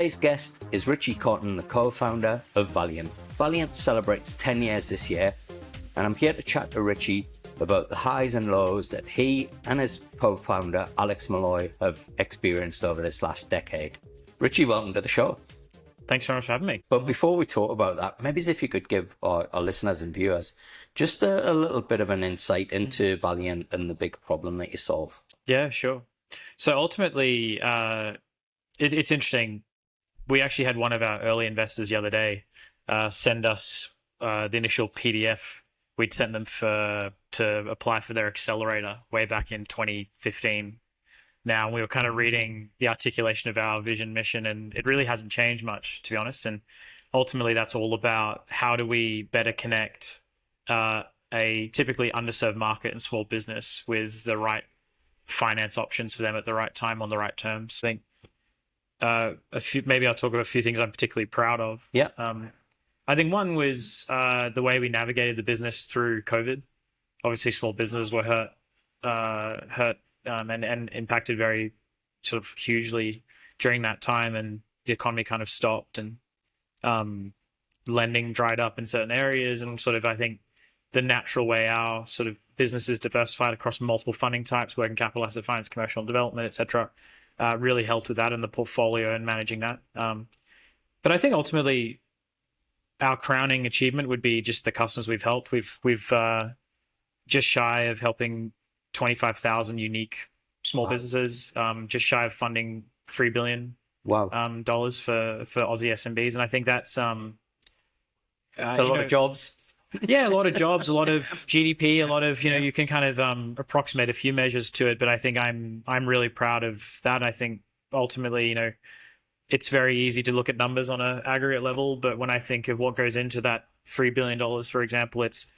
Today's guest is Richie Cotton, the co-founder of Valiant. Valiant celebrates 10 years this year, and I'm here to chat to Richie about the highs and lows that he and his co-founder, Alex Malloy, have experienced over this last decade. Richie, welcome to the show. Thanks very much for having me. But before we talk about that, maybe if you could give our listeners and viewers just a little bit of an insight into Valiant and the big problem that you solve. Yeah, sure. So ultimately, it's interesting. We actually had one of our early investors the other day send us the initial PDF we'd sent them to apply for their accelerator way back in 2015. Now, we were kind of reading the articulation of our vision mission, and it really hasn't changed much, to be honest. And ultimately, that's all about how do we better connect a typically underserved market and small business with the right finance options for them at the right time on the right terms. I think maybe I'll talk about a few things I'm particularly proud of. Yeah. I think one was the way we navigated the business through COVID. Obviously, small businesses were hurt and impacted very sort of hugely during that time, and the economy kind of stopped, and lending dried up in certain areas, and sort of I think the natural way our sort of businesses diversified across multiple funding types, working capital, asset finance, commercial development, etc., really helped with that in the portfolio and managing that. But I think ultimately our crowning achievement would be just the customers we've helped. We've just shy of helping 25,000 unique small businesses, just shy of funding $3 billion dollars for Aussie SMBs, and I think that's a lot of jobs. Yeah, a lot of jobs, a lot of GDP, a lot of, you can kind of approximate a few measures to it, but I think I'm really proud of that. I think ultimately, it's very easy to look at numbers on an aggregate level, but when I think of what goes into that $3 billion, for example, it's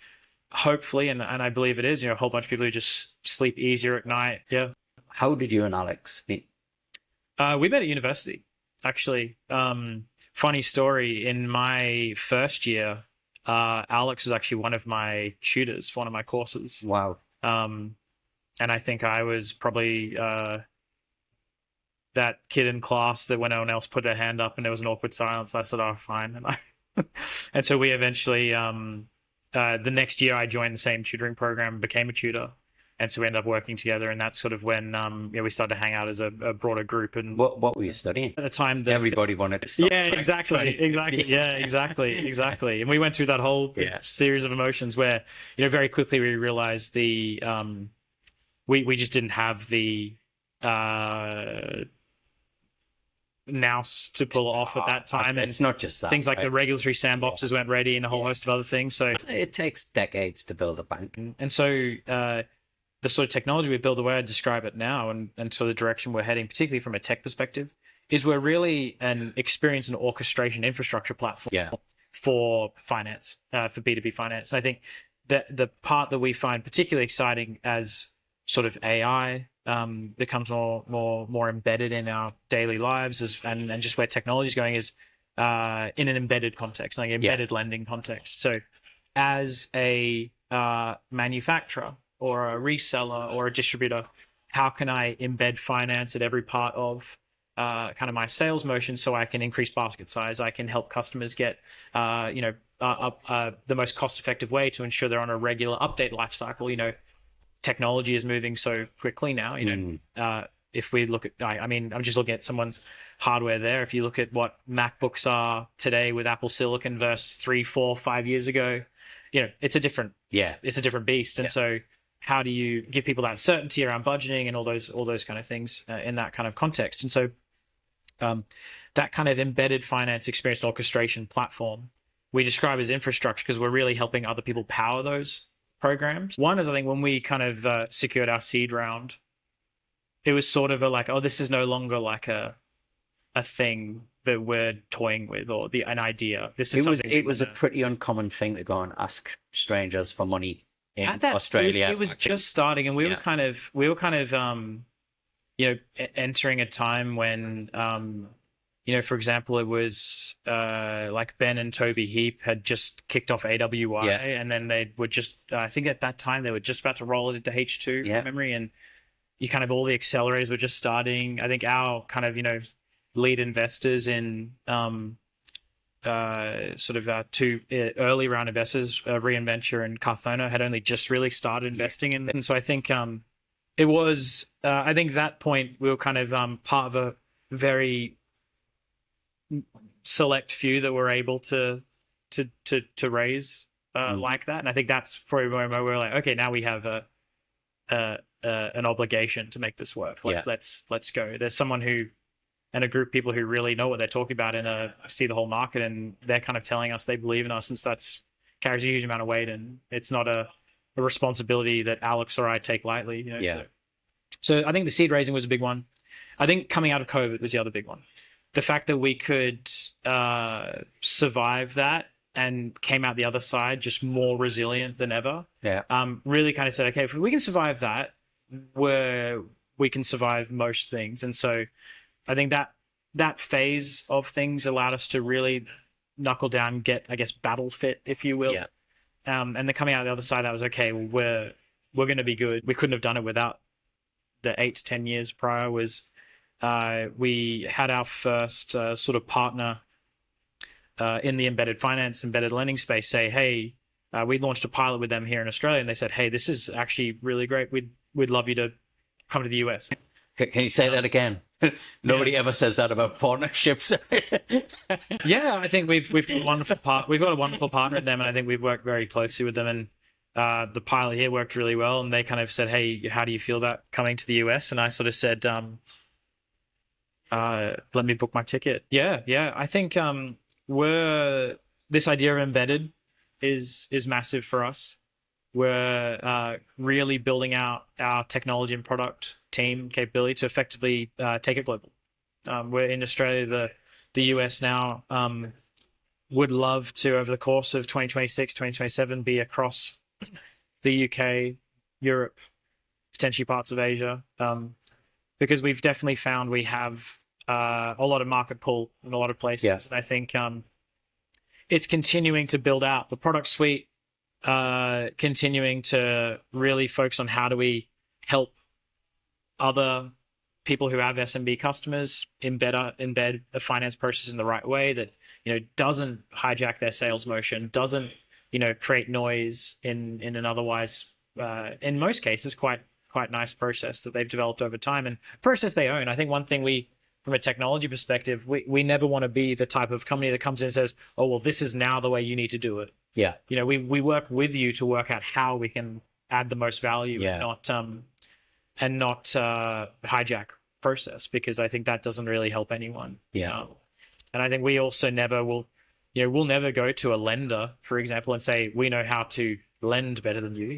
hopefully, and I believe it is, a whole bunch of people who just sleep easier at night. Yeah. How did you and Alex meet? We met at university, actually. Funny story, in my first year, Alex was actually one of my tutors for one of my courses. Wow. And I think I was probably that kid in class that when no one else put their hand up and there was an awkward silence, I said, "Oh, fine." And so we eventually, the next year I joined the same tutoring program, became a tutor. And so we ended up working together, and that's sort of when we started to hang out as a broader group. And what were you studying at the time? Everybody wanted to start. Yeah, exactly. Yeah, exactly. And we went through that whole series of emotions where, very quickly we realized we just didn't have the nous to pull off at that time. And it's not just that. Things like the regulatory sandboxes weren't ready, and a whole host of other things. So it takes decades to build a bank. And so the sort of technology we build, the way I describe it now, and sort of the direction we're heading, particularly from a tech perspective, is we're really an experience and orchestration infrastructure platform for finance, for B2B finance. And I think that the part that we find particularly exciting as sort of AI becomes more embedded in our daily lives, and just where technology is going is in an embedded context, like embedded lending context. So as a manufacturer or a reseller or a distributor, how can I embed finance at every part of kind of my sales motion so I can increase basket size? I can help customers get the most cost-effective way to ensure they're on a regular update life cycle. Technology is moving so quickly now. If we look at, I'm just looking at someone's hardware there. If you look at what MacBooks are today with Apple Silicon versus 3, 4, 5 years ago, it's a different beast. And so how do you give people that certainty around budgeting and all those kind of things in that kind of context? And so that kind of embedded finance experience orchestration platform we describe as infrastructure, because we're really helping other people power those programs. One is, I think, when we kind of secured our seed round, it was sort of this is no longer like a thing that we're toying with, or an idea. It was a pretty uncommon thing to go and ask strangers for money in Australia. It was just starting, and we were kind of entering a time when for example, it was like Ben and Toby Heap had just kicked off AWI, and then they were just, I think at that time they were just about to roll it into H2 from memory, and all the accelerators were just starting. I think our kind of, lead investors in two early round investors, Reinventure and Carthona, had only just really started investing in this. And so I think it was, I think that point we were kind of part of a very select few that were able to raise like that. And I think that's probably where we're like, okay, now we have an obligation to make this work. Like, let's go. There's someone who, and a group of people who really know what they're talking about and see the whole market, and they're kind of telling us they believe in us, and that's carries a huge amount of weight, and it's not a responsibility that Alex or I take lightly. You know? So I think the seed raising was a big one. I think coming out of COVID was the other big one. The fact that we could survive that and came out the other side just more resilient than ever. Really kind of said, okay, if we can survive that, we can survive most things. And so I think that phase of things allowed us to really knuckle down, get, I guess, battle fit, if you will. And then coming out the other side, that was okay. We're going to be good. We couldn't have done it without the 8 to 10 years prior. We had our first sort of partner in the embedded finance, embedded lending space say, hey, we launched a pilot with them here in Australia, and they said, hey, this is actually really great. We'd love you to come to the US. Can you say that again? Nobody ever says that about partnerships. Yeah, I think we've got a wonderful partner in them, and I think we've worked very closely with them. And the pilot here worked really well, and they kind of said, hey, how do you feel about coming to the US? And I sort of said, let me book my ticket. Yeah. I think this idea of embedded is massive for us. We're really building out our technology and product team capability to effectively take it global. We're in Australia, the US now. Would love to, over the course of 2026, 2027, be across the UK, Europe, potentially parts of Asia, because we've definitely found we have a lot of market pull in a lot of places. And I think it's continuing to build out the product suite, continuing to really focus on how do we help other people who have SMB customers embed a finance process in the right way that, you know, doesn't hijack their sales motion, doesn't, you know, create noise in an otherwise, in most cases, quite nice process that they've developed over time, and process they own. I think one thing from a technology perspective, we never want to be the type of company that comes in and says, oh, well, this is now the way you need to do it. You know, we work with you to work out how we can add the most value and not hijack process, because I think that doesn't really help anyone. And I think we also we'll never go to a lender, for example, and say, we know how to lend better than you.